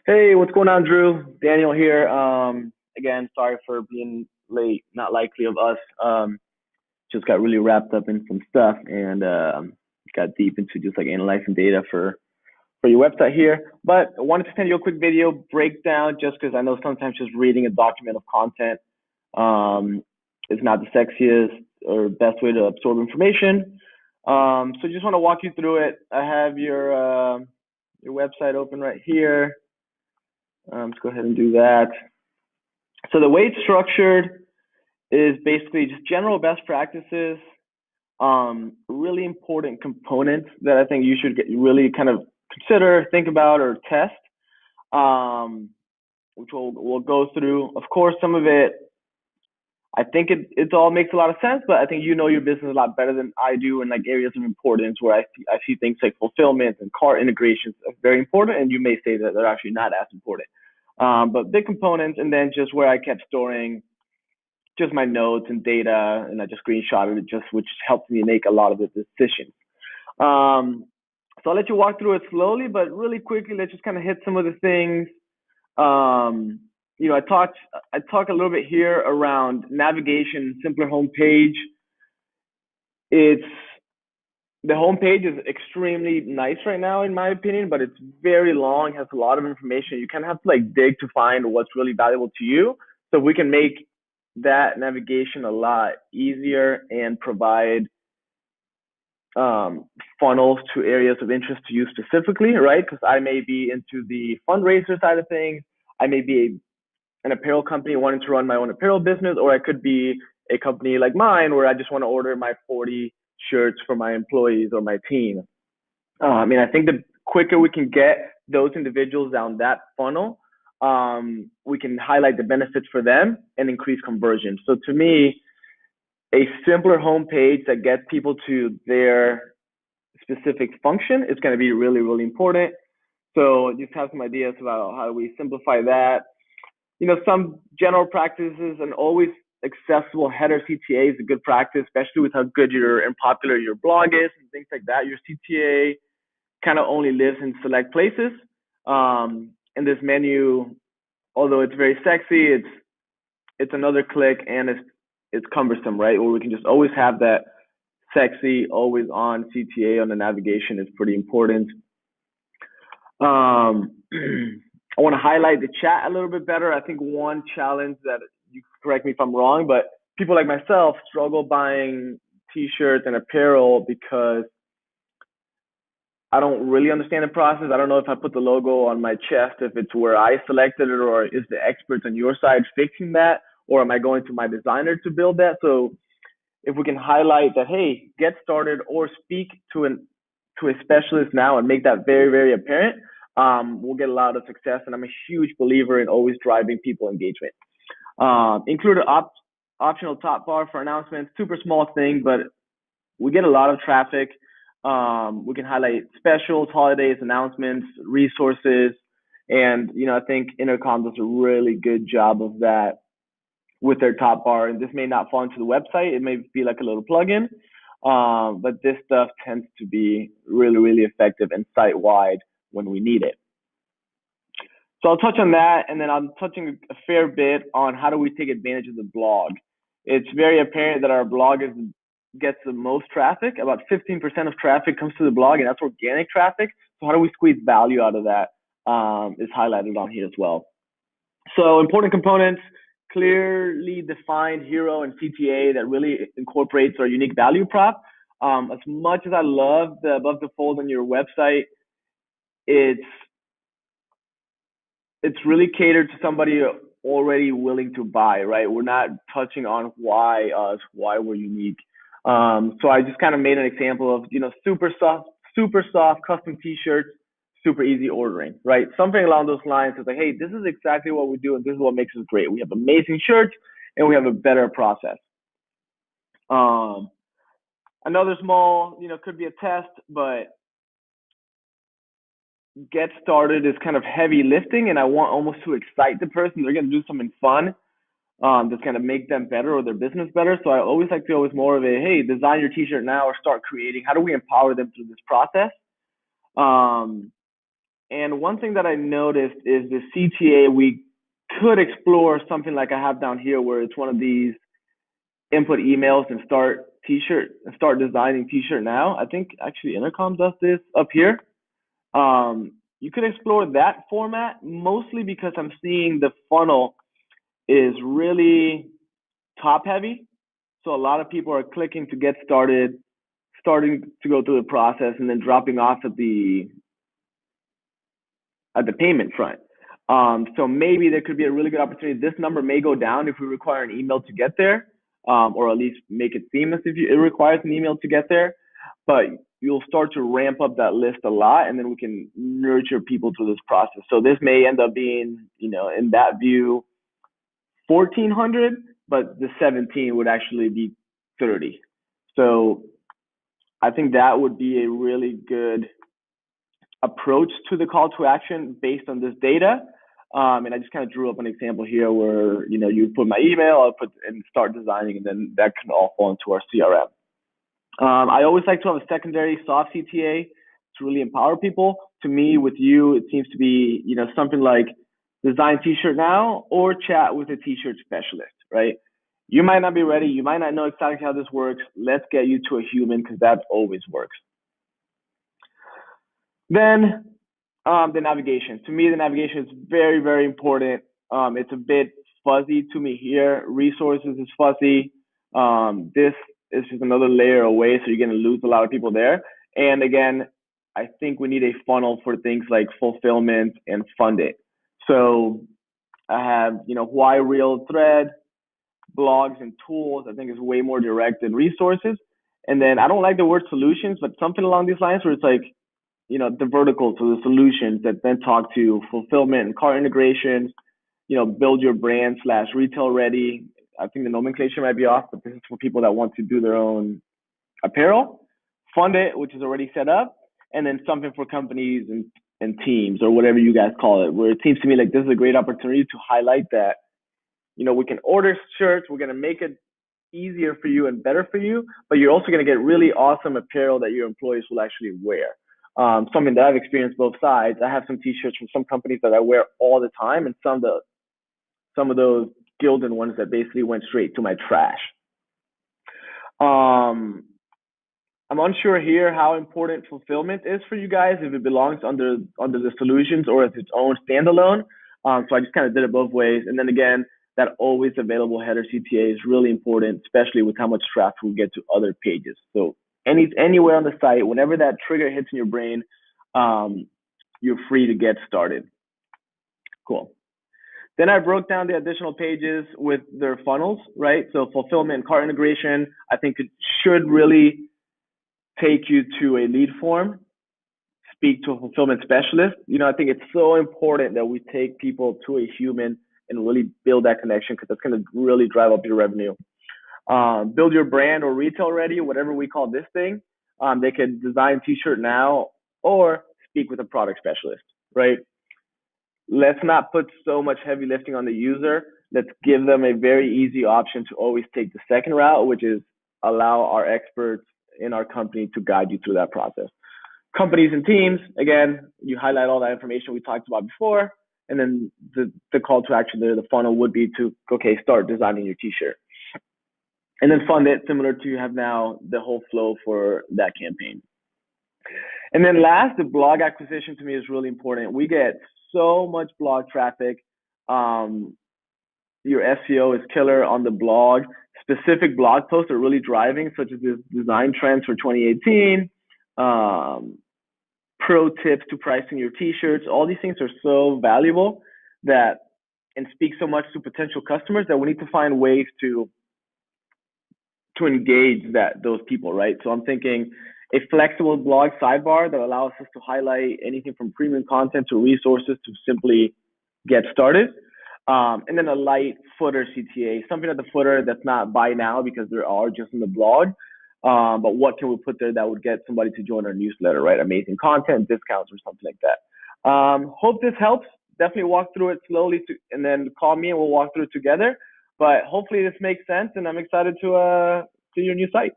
Hey, what's going on, Drew? Daniel here. Again, sorry for being late. Not likely of us. Just got really wrapped up in some stuff and got deep into just like analyzing data for your website here. But I wanted to send you a quick video breakdown just because I know sometimes just reading a document of content um, is not the sexiest or best way to absorb information. So just want to walk you through it. I have your website open right here. Let's go ahead and do that. So the way it's structured is basically just general best practices, really important components that I think you should really kind of consider, think about, or test, um, which we'll go through. Of course, some of it, I think it all makes a lot of sense, but I think you know your business a lot better than I do in like areas of importance where I see things like fulfillment and cart integrations are very important, and you may say that they're actually not as important. But big components, and then just where I kept storing just my notes and data, and I just screenshotted it, just which helped me make a lot of the decisions. Um, so I'll let you walk through it slowly, but really quickly, let's just kind of hit some of the things. Um, I talk a little bit here around navigation, simpler homepage. It's the homepage is extremely nice right now, in my opinion, but it's very long, has a lot of information. You kind of have to like dig to find what's really valuable to you. So we can make that navigation a lot easier and provide um, funnels to areas of interest to you specifically, right? Because I may be into the fundraiser side of things. I may be an apparel company wanting to run my own apparel business, or I could be a company like mine where I just want to order my 40 shirts for my employees or my team. I think the quicker we can get those individuals down that funnel, we can highlight the benefits for them and increase conversion. So to me, a simpler homepage that gets people to their specific function is going to be really, really important. So just have some ideas about how we simplify that. Some general practices and always accessible header CTA is a good practice, especially with how good and popular your blog is and things like that. Your CTA kind of only lives in select places. And this menu, although it's very sexy, it's another click and it's cumbersome, right? Where we can just always have that sexy, always on CTA on the navigation is pretty important. Um, I want to highlight the chat a little bit better. I think one challenge that you correct me if I'm wrong, but people like myself struggle buying t-shirts and apparel because I don't really understand the process. I don't know if I put the logo on my chest, if it's where I selected it, or is the experts on your side fixing that, or am I going to my designer to build that? So if we can highlight that, hey, get started or speak to a specialist now and make that very, very apparent, we'll get a lot of success. And I'm a huge believer in always driving people engagement. Include an optional top bar for announcements, super small thing, but we get a lot of traffic. We can highlight specials, holidays, announcements, resources, and I think Intercom does a really good job of that with their top bar. And this may not fall into the website; it may be like a little plugin, but this stuff tends to be really, really effective and site wide when we need it. So I'll touch on that, and then I'm touching a fair bit on how do we take advantage of the blog. It's very apparent that our blog gets the most traffic. About 15% of traffic comes to the blog, and that's organic traffic. So how do we squeeze value out of that? Is highlighted on here as well. So important components: clearly defined hero and CTA that really incorporates our unique value prop. As much as I love the above the fold on your website, it's it's really catered to somebody already willing to buy, right? We're not touching on why us, why we're unique. So I just kind of made an example of, super soft custom t-shirts, super easy ordering, right? Something along those lines is like, hey, this is exactly what we do, and this is what makes us great. We have amazing shirts, and we have a better process. Um, Another small, could be a test, but get started is kind of heavy lifting, and I want almost to excite the person. They're going to do something fun that's going to make them better or their business better. So I always like to go with more of a, hey, design your t-shirt now or start creating. How do we empower them through this process? Um, And one thing that I noticed is the CTA, we could explore something like I have down here where it's one of these input emails and start designing t-shirt now. I think actually Intercom does this up here. You could explore that format mostly because I'm seeing the funnel is really top heavy. So a lot of people are clicking to get started, starting to go through the process, and then dropping off at the payment front. So maybe there could be a really good opportunity. This number may go down if we require an email to get there, or at least make it seamless if it requires an email to get there. But you'll start to ramp up that list a lot, and then we can nurture people through this process. So this may end up being, in that view, 1,400, but the 17 would actually be 30. So I think that would be a really good approach to the call to action based on this data. And I just kind of drew up an example here where, you put my email, I'll put and start designing, and then that can all fall into our CRM. I always like to have a secondary soft CTA to really empower people. To me, with you, it seems to be, something like design t-shirt now or chat with a t-shirt specialist, right? You might not be ready. You might not know exactly how this works. Let's get you to a human because that always works. Then the navigation. To me, the navigation is very, very important. It's a bit fuzzy to me here. Resources is fuzzy. This is just another layer away, so you're going to lose a lot of people there. And again, I think we need a funnel for things like fulfillment and fund it. So I have, why real thread, blogs and tools, I think is way more direct than resources. And then I don't like the word solutions, but something along these lines where it's like, the vertical to the solutions that then talk to fulfillment and cart integrations, build your brand / retail ready. I think the nomenclature might be off, but this is for people that want to do their own apparel. Fund it, which is already set up, and then something for companies and teams or whatever you guys call it, where it seems to me like this is a great opportunity to highlight that, we can order shirts, we're going to make it easier for you and better for you, but you're also going to get really awesome apparel that your employees will actually wear. Something that I've experienced both sides. I have some t-shirts from some companies that I wear all the time, and some of those Gildan ones that basically went straight to my trash. I'm unsure here how important fulfillment is for you guys, if it belongs under the solutions or as its own standalone. So I just kind of did it both ways. And then again, that always available header CTA is really important, especially with how much traffic we get to other pages. So anywhere on the site, whenever that trigger hits in your brain, you're free to get started. Cool. Then I broke down the additional pages with their funnels, right? So fulfillment and cart integration, I think it should really take you to a lead form, speak to a fulfillment specialist. I think it's so important that we take people to a human and really build that connection, because that's going to really drive up your revenue. Build your brand or retail ready, whatever we call this thing. They can design t-shirt now or speak with a product specialist, right? Let's not put so much heavy lifting on the user. Let's give them a very easy option to always take the second route, which is allow our experts in our company to guide you through that process. Companies and teams, again, you highlight all that information we talked about before, and then the call to action there, the funnel would be to, okay, start designing your t-shirt. And then fund it, similar to you have now the whole flow for that campaign. And then last, the blog acquisition to me is really important. We get so much blog traffic. Your SEO is killer on the blog. Specific blog posts are really driving, such as this design trends for 2018, pro tips to pricing your t-shirts. All these things are so valuable and speak so much to potential customers that we need to find ways to engage those people, right? So I'm thinking a flexible blog sidebar that allows us to highlight anything from premium content to resources to simply get started. And then a light footer CTA, something at the footer that's not buy now because there are just in the blog. But what can we put there that would get somebody to join our newsletter, right? Amazing content, discounts, or something like that. Hope this helps. Definitely walk through it slowly and then call me and we'll walk through it together. But hopefully this makes sense, and I'm excited to see your new site.